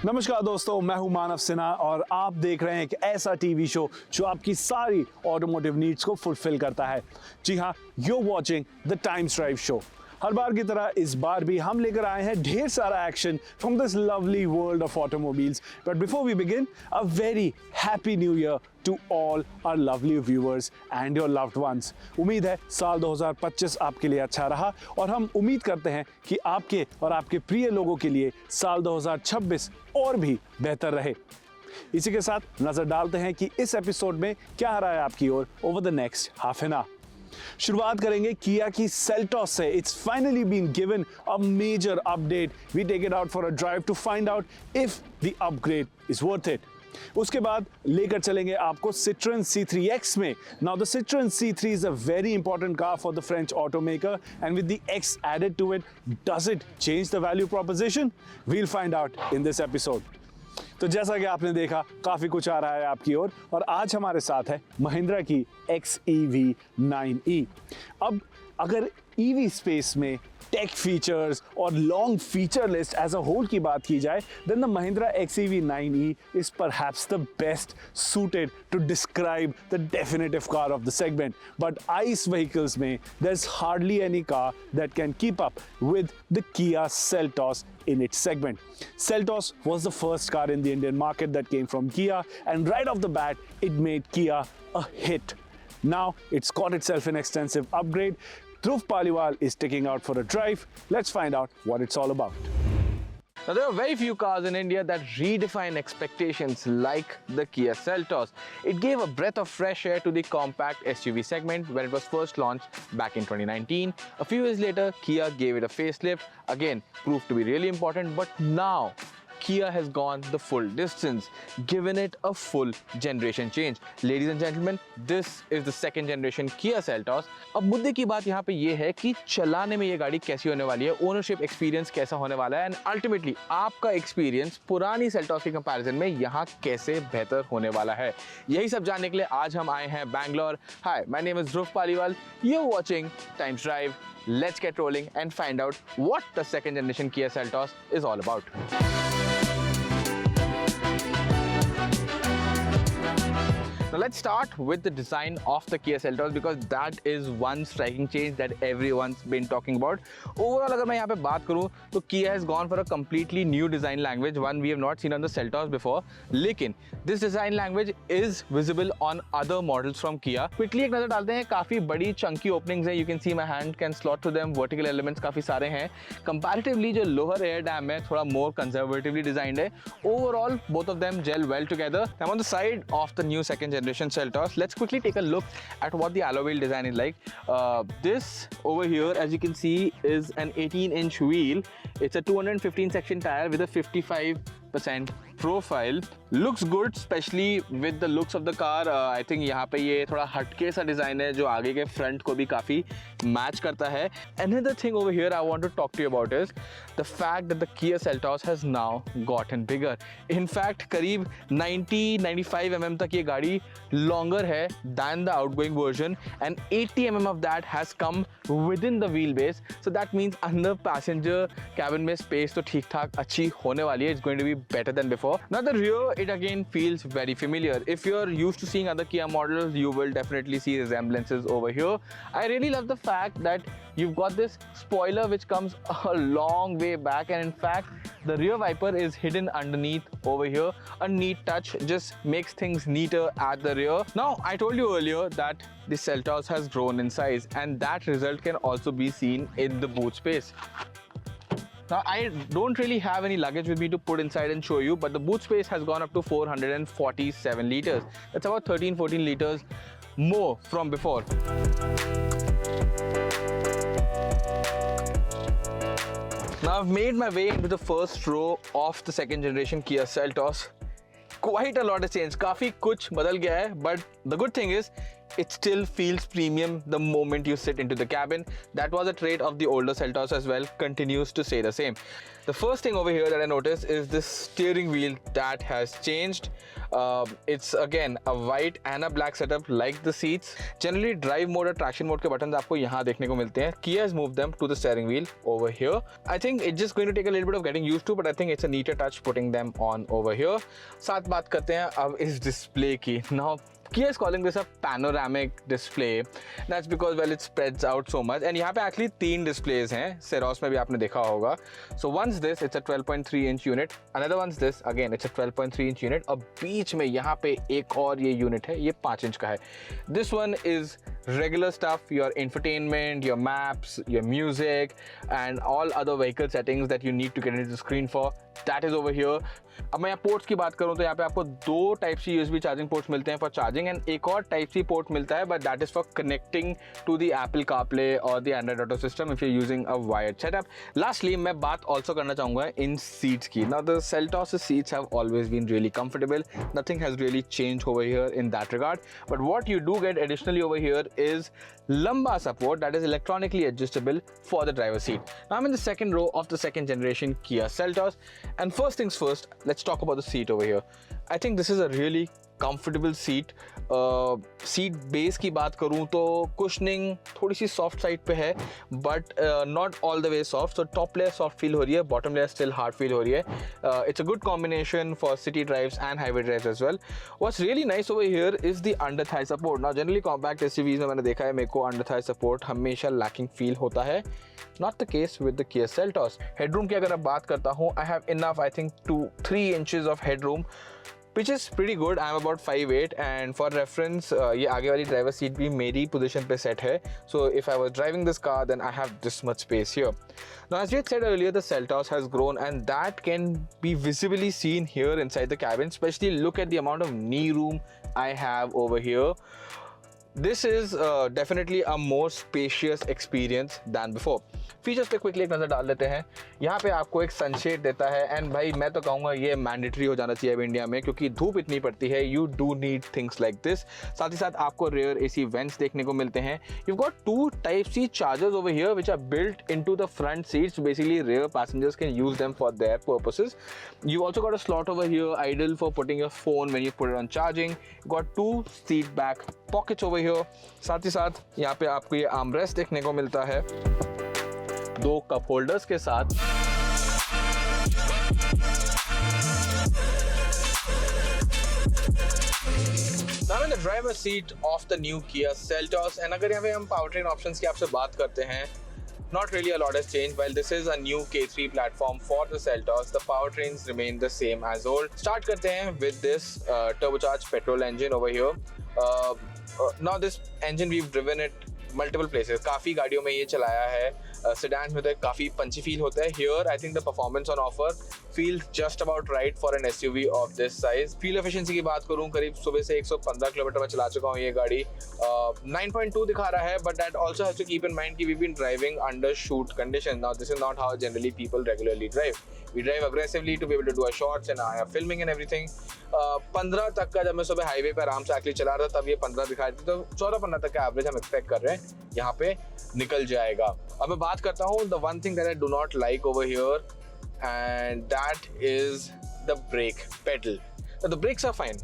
नमस्कार दोस्तों, मैं हूं मानव सिन्हा और आप देख रहे हैं एक ऐसा टीवी शो जो आपकी सारी ऑटोमोटिव नीड्स को फुलफिल करता है। जी हां, you watching the Times Drive show. हर बार की तरह इस बार भी हम लेकर आए हैं ढेर सारा action from this lovely world of automobiles. But before we begin, a very happy new year to all our lovely viewers and your loved ones. उम्मीद है साल 2025 आपके लिए अच्छा रहा और हम उम्मीद करते हैं कि आपके और आपके प्रिय लोगों के लिए साल 2026 और भी बेहतर रहे। इसी के साथ नजर डालते हैं कि इस एपिसोड में क्या आ रहा है आपकी ओर over the next half an hour. शुरुआत करेंगे किया की सेल्टॉस से। It's finally been given a major update. We take it out for a drive to find out if the upgrade is worth it. उसके बाद लेकर चलेंगे आपको Citroen C3X में। Now the Citroen C3 is a very important car for the French automaker, and with the X added to it, does it change the value proposition? We'll find out in this episode. तो जैसा कि आपने देखा, काफी कुछ आ रहा है आपकी ओर और आज हमारे साथ है महिंद्रा की XEV 9e। अब अगर EV स्पेस में टेक फीचर्स और long feature list as a whole की बात की जाए, then the Mahindra XEV 9e is perhaps the best suited to describe the definitive car of the segment. But ICE vehicles में there's hardly any car that can keep up with the Kia Seltos in its segment. Seltos was the first car in the Indian market that came from Kia, and right off the bat, it made Kia a hit. Now it's got itself an extensive upgrade. Dhruv Paliwal is taking out for a drive. Let's find out what it's all about. Now, there are very few cars in India that redefine expectations like the Kia Seltos. It gave a breath of fresh air to the compact SUV segment when it was first launched back in 2019. A few years later, Kia gave it a facelift. Again, proved to be really important, but now Kia has gone the full distance, given it a full generation change. Ladies and gentlemen, this is the second generation Kia Seltos. अब मुद्दे की बात यहाँ पे ये है कि चलाने में ये गाड़ी कैसी होने वाली है, ओनरशिप एक्सपीरियंस कैसा होने वाला है, एंड अल्टीमेटली आपका एक्सपीरियंस पुरानी Seltos के कंपैरिजन में यहाँ कैसे बेहतर होने वाला है। यही सब जानने के लिए आज हम आए हैं Bangalore. Hi, my name is Dhruv Paliwal. You are watching Times Drive. Let's get rolling and find out what the second generation Kia Seltos is all about. Now let's start with the design of the Kia Seltos because that is one striking change that everyone's been talking about. Overall, अगर मैं यहाँ पे बात करूँ तो Kia has gone for a completely new design language, one we have not seen on the Seltos before. लेकिन this design language is visible on other models from Kia. Quickly एक नजर डालते हैं, काफी बड़ी chunky openings हैं. You can see my hand can slot to them. Vertical elements काफी सारे हैं. Comparatively जो lower air dam है थोड़ा more conservatively designed है. Overall, both of them gel well together. I'm on the side of the new second generation Seltos. Let's quickly take a look at what the alloy wheel design is like. This over here, as you can see, is an 18-inch wheel. It's a 215 section tire with a 55% profile. Looks good, especially with the looks of the car. I think यहाँ पे ये थोड़ा हटके सा design है जो आगे के फ्रंट को भी काफी मैच करता है. Another thing over here I want to talk to you about is the fact that the Kia Seltos has now gotten bigger. In fact, करीब 90-95 mm तक ये गाड़ी longer है than the outgoing version, and 80 mm of that has come within the wheelbase. So that means अंदर passenger cabin में space तो ठीक ठाक अच्छी होने वाली है. It's going to be better than before. Now the rear, it again feels very familiar. If you're used to seeing other Kia models, you will definitely see resemblances over here. I really love the fact that you've got this spoiler which comes a long way back, and in fact the rear wiper is hidden underneath over here. A neat touch, just makes things neater at the rear. Now I told you earlier that the Seltos has grown in size, and that result can also be seen in the boot space. Now I don't really have any luggage with me to put inside and show you, but the boot space has gone up to 447 liters. That's about 13-14 liters more from before. Now I've made my way into the first row of the second generation Kia Seltos. Quite a lot has changed. काफी कुछ बदल गया है, but the good thing is it still feels premium the moment you sit into the cabin. That was a trait of the older Seltos as well, continues to stay the same. The first thing over here that I noticed is this steering wheel that has changed. It's again a white and a black setup like the seats. Generally drive mode और traction mode के buttons आपको यहाँ देखने को मिलते हैं. Kia has moved them to the steering wheel over here. I think it's just going to take a little bit of getting used to, but I think it's a neater touch putting them on over here. साथ बात करते हैं अब इस display की. Now Kia is calling this a panoramic display. That's because well it spreads out so much. And यहाँ पे actually 3 displays हैं. Ceros में भी आपने देखा होगा. So one's this, it's a 12.3 inch unit. Another one's this, again it's a 12.3 inch unit. और बीच में यहाँ पे एक और ये unit है, ये 5 inch का है. This one is regular stuff, your infotainment, your maps, your music, and all other vehicle settings that you need to get into the screen for. That is over here. अब मैं यहाँ ports की बात करूँ तो यहाँ पे आपको 2 type C USB charging ports मिलते हैं फॉर चार्जिंग एंड एक और टाइप सी पोर्ट मिलता है but that is for connecting to the Apple CarPlay और the Android Auto system if you using a wired setup. Lastly मैं बात ऑल्सो करना चाहूँगा इन सीट्स की. Now the Seltos seats have always been really comfortable. Nothing has really changed over here in that regard. But what you do get additionally over here is lumbar support that is electronically adjustable for the driver's seat. Now I'm in the second row of the second generation Kia Seltos, and first things first, let's talk about the seat over here. I think this is a really comfortable seat. Seat base की बात करूँ तो cushioning थोड़ी सी soft side पे है but not all the way soft. So top layer soft feel हो रही है, bottom layer still hard feel हो रही है. It's a good combination for city drives and highway drives as well. What's really nice over here is the under thigh support. Now generally compact SUVs में मैंने देखा है मेरे को under thigh support हमेशा लैकिंग फील होता है. Not the case with the Kia Seltos. Headroom की अगर मैं बात करता हूँ, I have enough, I think, 2-3 inches of headroom, which is pretty good. I'm about 5'8", and for reference, ये आगे वाली driver seat भी मेरी position पे set है. So if I was driving this car, then I have this much space here. Now, as we had said earlier, the Seltos has grown, and that can be visibly seen here inside the cabin. Especially look at the amount of knee room I have over here. This is definitely a more spacious experience than before. Features पे quickly एक नज़र डाल लेते हैं. यहाँ पे आपको एक सनशेड देता है एंड भाई मैं तो कहूँगा ये मैंडेटरी हो जाना चाहिए अब इंडिया में क्योंकि धूप इतनी पड़ती है. You do need things like this. साथ ही साथ आपको रेयर एसी वेंट्स देखने को मिलते हैं. You got 2 type C chargers over here which are built into the front seats. Basically rear passengers can use them for their purposes. You also got a slot over here ideal for putting your phone when you put it on charging. You got 2 seat back pockets over here. साथ ही साथ यहाँ पे आपको ये armrest देखने को मिलता है 2 कप होल्डर्स के साथ. Now I'm in the driver's seat of the new Kia Seltos, and अगर यहाँ पे हम powertrain options की आपसे बात करते हैं, not really a lot has changed. While this is a new K3 platform for the Seltos, the powertrains remain the same as old. Start करते हैं with this turbocharged petrol engine over here. Now this engine we've driven it multiple places. काफ़ी गाड़ियों में ये चलाया है. Sedans में तो काफ़ी punchy feel होता है. Here I think the performance on offer feels just about right for an SUV of this size. Fuel efficiency की बात करूँ करीब सुबह से 115 किलोमीटर में चला चुका हूँ ये गाड़ी. 9.2 दिखा रहा है but that also has to keep in mind कि we've been driving under shoot conditions. Now this is not how generally people regularly drive. We drive aggressively to be able to do our shots and our filming and everything. 15 तक का जब मैं सुबह highway पे आराम से actually चला रहा था तब ये 15 दिखा रही थी. तो 14-15 तक का एवरेज हम एक्सपेक्ट कर रहे हैं यहाँ पे निकल जाएगा. अब मैं बात करता हूँ the one thing that I do not like over here, and that is the brake pedal. Now the brakes are fine.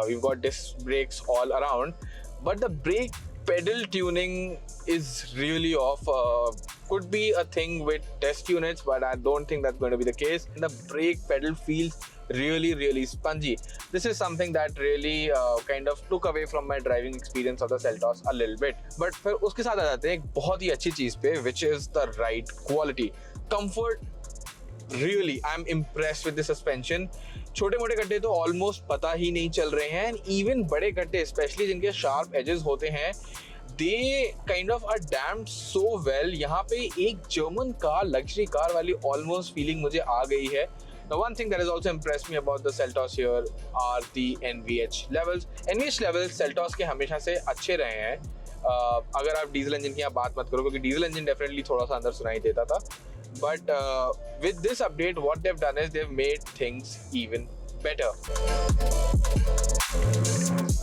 We've got disc brakes all around, but the brake pedal tuning is really off. Could be a thing with test units, but I don't think that's going to be the case. And the brake pedal feels really spongy. This is something that really kind of took away from my driving experience of the Seltos a little bit. But फिर उसके साथ आ जाते हैं एक बहुत ही अच्छी चीज़ पे, which is the ride quality. Comfort, really, I'm impressed with the suspension. छोटे मोटे गड्ढे तो ऑलमोस्ट पता ही नहीं चल रहे हैं, एंड इवन बड़े गड्ढे स्पेशली जिनके शार्प एजेस होते हैं, they kind of are damned so well. यहाँ पे एक जर्मन कार, लग्जरी कार वाली ऑलमोस्ट फीलिंग मुझे आ गई है. The one thing that has also impressed me about the Seltos here are the NVH levels. NVH levels Seltos के हमेशा से अच्छे रहे हैं. अगर आप डीजल इंजन की आप बात मत करो क्योंकि डीजल इंजन डेफिनेटली थोड़ा सा अंदर सुनाई देता था. But with this update, what they've done is they've made things even better.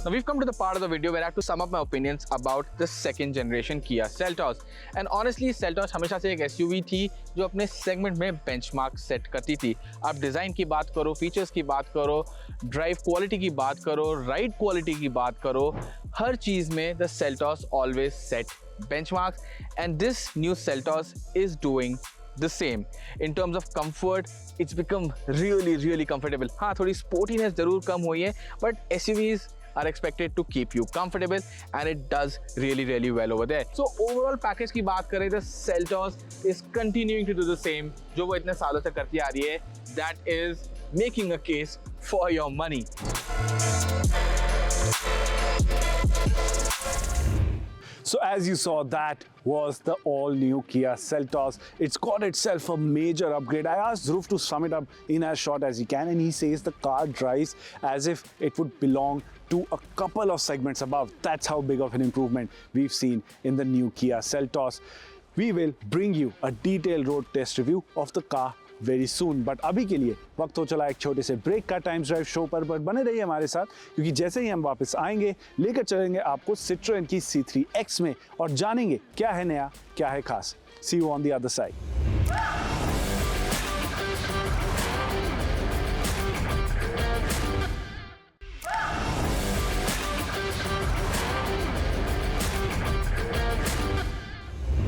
Now we've come to the part of the video where I have to sum up my opinions about the second generation Kia Seltos. And honestly, Seltos हमेशा से एक SUV थी जो अपने segment में benchmark set करती थी. आप डिज़ाइन की बात करो, फीचर्स की बात करो, ड्राइव क्वालिटी की बात करो, राइड क्वालिटी की बात करो, हर चीज़ में the Seltos always set benchmarks, and this new Seltos is doing the same. In terms of comfort, it's become really comfortable. हाँ, थोड़ी sportiness जरूर कम हुई है, but SUVs are expected to keep you comfortable, and it does really well over there. So overall package की बात करें, the Seltos is continuing to do the same जो वो इतने सालों से करती आ रही है. That is making a case for your money. So as you saw, that was the all-new Kia Seltos. It's got itself a major upgrade. I asked Dhruv to sum it up in as short as he can, and he says the car drives as if it would belong to a couple of segments above. That's how big of an improvement we've seen in the new Kia Seltos. We will bring you a detailed road test review of the car very soon. But अभी के लिए वक्त हो चला एक छोटे से break का टाइम्स ड्राइव शो पर बने रहिए हमारे साथ, क्योंकि जैसे ही हम वापस आएंगे लेकर चलेंगे आपको Citroën की C3X में और जानेंगे क्या है नया, क्या है खास. See you on the other side.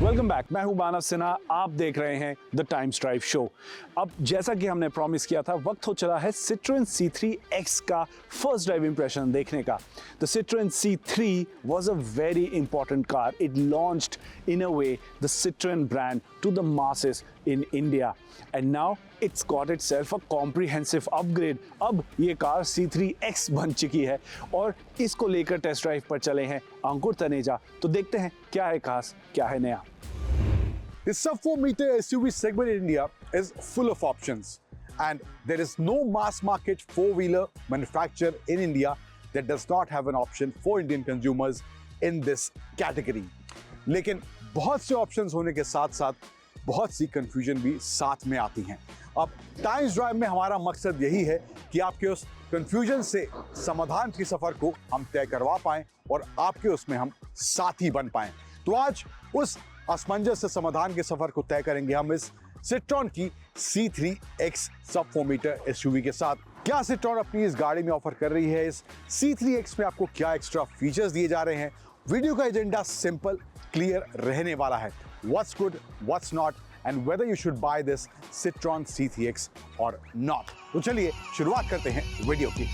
Welcome back. मैं हूं मानव सिन्हा, आप देख रहे हैं द टाइम्स ड्राइव शो. अब जैसा कि हमने प्रॉमिस किया था, वक्त हो चला है Citroën C3X का फर्स्ट ड्राइव इंप्रेशन देखने का. The Citroën C3 was a very important car. It launched in a way the Citroën brand to the masses in India, and now it's got itself a comprehensive upgrade. अब ये car C3X बन चुकी है और इसको लेकर test drive पर चले हैं अंकुर तनेजा. तो देखते हैं क्या है खास, क्या है नया. The sub-4 meter SUV segment in India is full of options, and there is no mass market four-wheeler manufacturer in India that does not have an option for Indian consumers in this category. लेकिन बहुत से options होने के साथ-साथ बहुत सी confusion भी साथ में आती हैं. अब टाइम्स ड्राइव में हमारा मकसद यही है कि आपके उस confusion से समाधान की सफर को हम तय करवा पाएं और आपके उसमें हम साथी बन पाएं. तो आज उस असमंजस से समाधान के सफर को तय करेंगे हम इस Citroën की C3X सब 4 मीटर SUV के साथ. क्या Citroën अपनी इस गाड़ी में ऑफर कर रही है, इस C3X में आपको क्या एक्स्ट्रा फीचर्स दिए जा रहे हैं. वीडियो का एजेंडा सिंपल क्लियर रहने वाला है. What's good, what's not, and whether you should buy this Citroën C3X or not. तो चलिए शुरुआत करते हैं वीडियो की.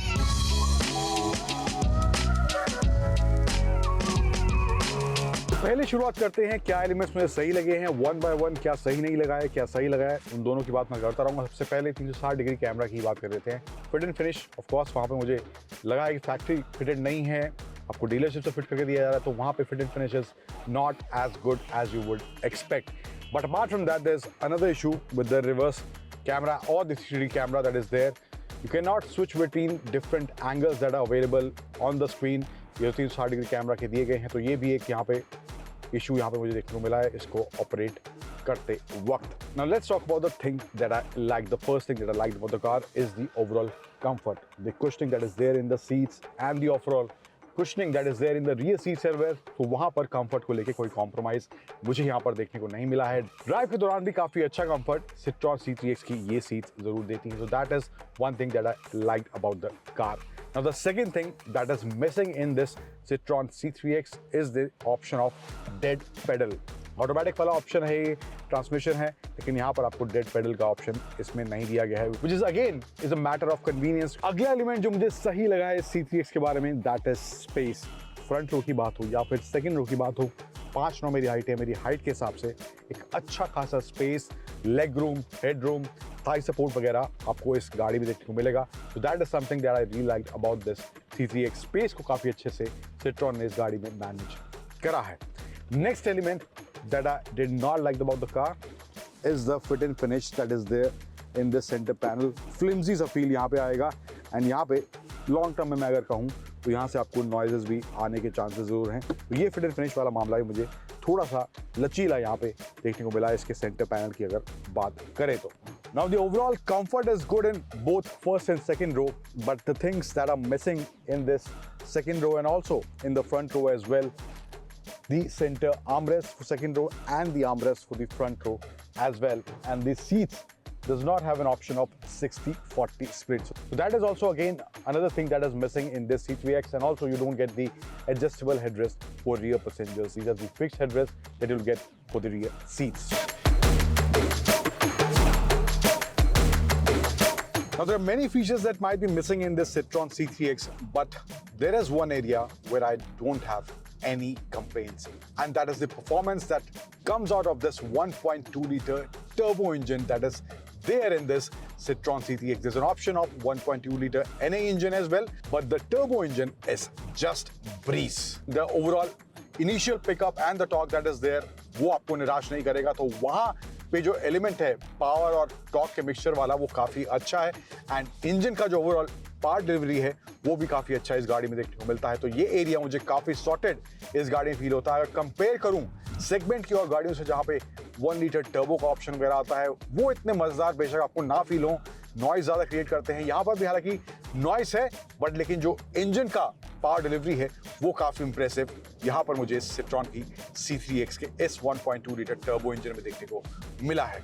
पहले शुरुआत करते हैं क्या एलिमेंट्स मुझे सही लगे हैं, वन बाय वन क्या सही नहीं लगा है, क्या सही लगा है, उन दोनों की बात मैं करता रहूँगा. सबसे पहले 360 डिग्री कैमरा की बात कर लेते हैं. Fit and finish, of course वहाँ पे मुझे लगा है कि फैक्ट्री फिटेड नहीं है, आपको डीलरशिप से फिट करके दिया जा रहा है, तो वहाँ पे fit and finish is not as good as you would expect. But apart from that there is another issue with the reverse camera और the 360 camera that is there. You can not switch between different angles that are available on the screen. ये 360 degree camera के दिए गए हैं, तो ये भी एक यहाँ पे इशू यहाँ पे मुझे देखने को मिला है इसको ऑपरेट करते वक्त. Now let's talk about the thing that I like. The first thing that I liked about the car is the overall comfort. The cushioning that is there in the seats and the overall cushioning that is there in the rear seats as well. तो वहाँ पर comfort को लेके कोई compromise मुझे यहाँ पर देखने को नहीं मिला है. ड्राइव के दौरान भी काफ़ी अच्छा comfort Citroën C3X की ये seats ज़रूर देती हैं. So that is one thing that I liked about the car. Now the second thing that is missing in this Citroën C3X is the option of dead pedal. Automatic वाला option है, ये transmission है, लेकिन यहाँ पर आपको dead pedal का option इसमें नहीं दिया गया है, which is again is a matter of convenience. अगला एलिमेंट जो मुझे सही लगा है C3X के बारे में, that is space. Front row की बात हो या फिर सेकंड रो की बात हो, 5'9" मेरी हाइट है, मेरी हाइट के हिसाब से एक अच्छा खासा space, leg room, head room, Thai support वगैरह आपको इस गाड़ी में देखने को मिलेगा. So that is something that I really liked about this C3X. Space को काफ़ी अच्छे से Citroën ने इस गाड़ी में मैनेज करा है. Next element that I did not like about the car is the fit and finish that is there in this center panel. Flimsy सा feel यहाँ पे आएगा, and यहाँ पे लॉन्ग टर्म में मैं अगर कहूँ तो यहाँ से आपको नॉइजेस भी आने के चांसेस ज़रूर हैं. तो ये फिट एंड फिनिश वाला मामला भी मुझे थोड़ा सा लचीला यहाँ पे देखने को मिला है इसके सेंटर पैनल की अगर बात करें तो. Now the overall comfort is good in both first and second row, but the things that are missing in this second row and also in the front row as well, the center armrest for second row and the armrest for the front row as well, and the seats does not have an option of 60-40 split. So that is also again another thing that is missing in this C3X, and also you don't get the adjustable headrest for rear passengers. These are the fixed headrests that you'll get for the rear seats. Now there are many features that might be missing in this Citroen C3X, but there is one area where I don't have any complaints, and that is the performance that comes out of this 1.2-liter turbo engine that is there in this Citroen C3X. There's an option of 1.2-liter NA engine as well, but the turbo engine is just breeze. The overall initial pickup and the torque that is there, वो आपको निराश नहीं करेगा. तो वहाँ पे जो element है पावर और टॉर्क के मिक्सचर वाला वो काफ़ी अच्छा है, एंड इंजन का जो ओवरऑल पार्ट डिलीवरी है वो भी काफ़ी अच्छा इस गाड़ी में देखने को मिलता है. तो ये एरिया मुझे काफ़ी सॉर्टेड इस गाड़ी में फील होता है. अगर कंपेयर करूं सेगमेंट की और गाड़ियों से जहाँ पे 1 लीटर टर्बो का ऑप्शन वगैरह आता है, वो इतने मज़ेदार बेशक आपको ना फील हो, नॉइज़ ज़्यादा क्रिएट करते हैं. यहाँ पर भी हालांकि नॉइस है, बट लेकिन जो इंजन का पावर डिलीवरी है वो काफ़ी इंप्रेसिव यहाँ पर मुझे Citroen की C3X के इस 1.2 लीटर टर्बो इंजन में देखने को मिला है.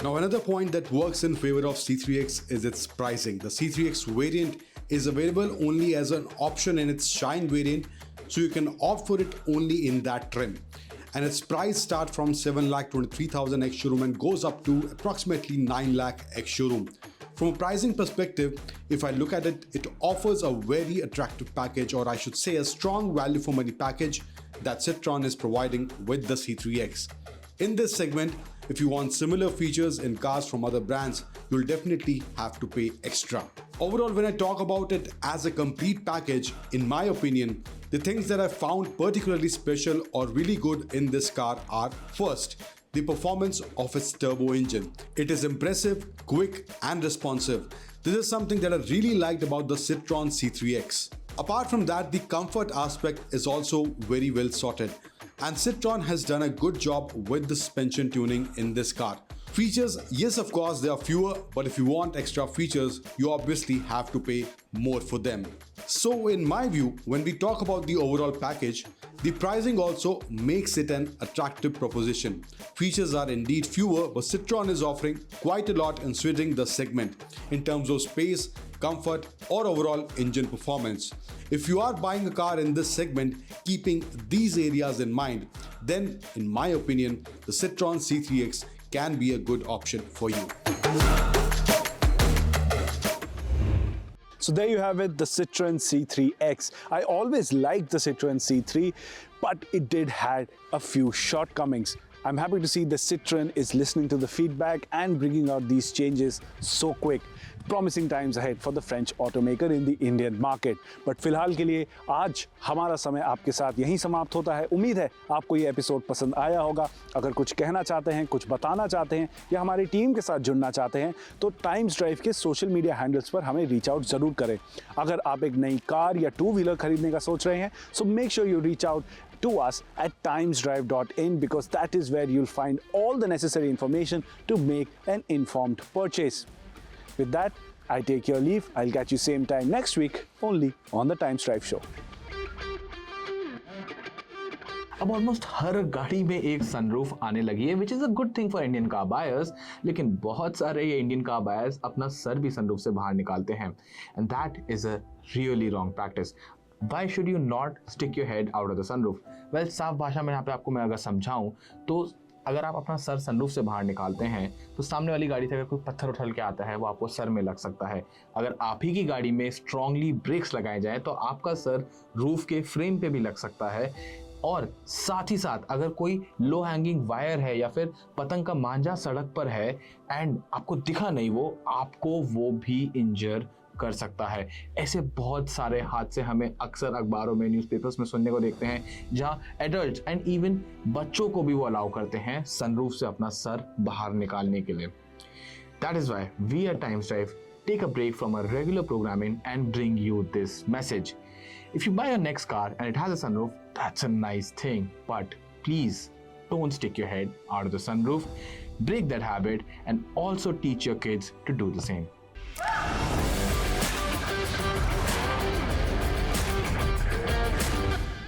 Now another point that works in favor of C3X is its pricing. The C3X variant is available only as an option in its Shine variant, so you can opt for it only in that trim. And its price starts from 7,23,000 ex-showroom and goes up to approximately 9 lakh ex-showroom. From a pricing perspective, if I look at it, it offers a very attractive package, or I should say a strong value for money package that Citroen is providing with the C3X. In this segment, if you want similar features in cars from other brands, you'll definitely have to pay extra. Overall, when I talk about it as a complete package, in my opinion, the things that I found particularly special or really good in this car are: first, the performance of its turbo engine. It is impressive, quick and responsive. This is something that I really liked about the Citroen C3X. Apart from that, the comfort aspect is also very well sorted, and Citroen has done a good job with the suspension tuning in this car. Features, yes, of course, there are fewer, but if you want extra features, you obviously have to pay more for them. So in my view, when we talk about the overall package, the pricing also makes it an attractive proposition. Features are indeed fewer, but Citroen is offering quite a lot in suiting the segment in terms of space, comfort, or overall engine performance. If you are buying a car in this segment keeping these areas in mind, then in my opinion, the Citroen C3X can be a good option for you. So there you have it, the Citroen C3X. I always liked the Citroen C3, but it did had a few shortcomings. I'm happy to see that Citroen is listening to the feedback and bringing out these changes so quick. Promising times ahead for the French automaker in the Indian market. But फिलहाल के लिए आज हमारा समय आपके साथ यहीं समाप्त होता है. उम्मीद है आपको ये एपिसोड पसंद आया होगा. अगर कुछ कहना चाहते हैं, कुछ बताना चाहते हैं या हमारी टीम के साथ जुड़ना चाहते हैं तो टाइम्स ड्राइव के सोशल मीडिया हैंडल्स पर हमें रीच आउट ज़रूर करें. अगर आप एक नई कार या 2-व्हीलर खरीदने का सोच रहे हैं, so make sure you reach out to us at timesdrive.in, because that is where you'll find all the necessary information to make an informed purchase. With that, I take your leave. I'll catch you same time next week only on the Times Drive Show. अब almost हर गाड़ी में एक sunroof आने लगी है, which is a good thing for Indian car buyers. लेकिन बहुत सारे ये इंडियन कार बायर्स अपना सर भी सनरूफ से बाहर निकालते हैं, and that is a really wrong practice. Why should you not stick your head out of the sunroof? Well, साफ भाषा में यहाँ पे आपको मैं अगर समझाऊँ तो अगर आप अपना सर सनरूफ से बाहर निकालते हैं तो सामने वाली गाड़ी से अगर कोई पत्थर उछल के आता है वो आपको सर में लग सकता है. अगर आप ही की गाड़ी में स्ट्रांगली ब्रेक्स लगाए जाएं तो आपका सर रूफ के फ्रेम पे भी लग सकता है. और साथ ही साथ अगर कोई लो हैंगिंग वायर है या फिर पतंग का मांझा सड़क पर है एंड आपको दिखा नहीं, वो आपको वो भी इंजर कर सकता है. ऐसे बहुत सारे हादसे हमें अक्सर अखबारों में, न्यूज़पेपर्स में सुनने को देखते हैं, जहां एडल्ट एंड इवन बच्चों को भी वो अलाउ करते हैं सनरूफ से अपना सर बाहर निकालने के लिए. That is why we at times drive take a break from our regular programming and bring you this message. If you buy your next car and it has a sunroof, that's a nice thing, but please don't stick your head out of the sunroof. break that habit and also teach your kids to do the same.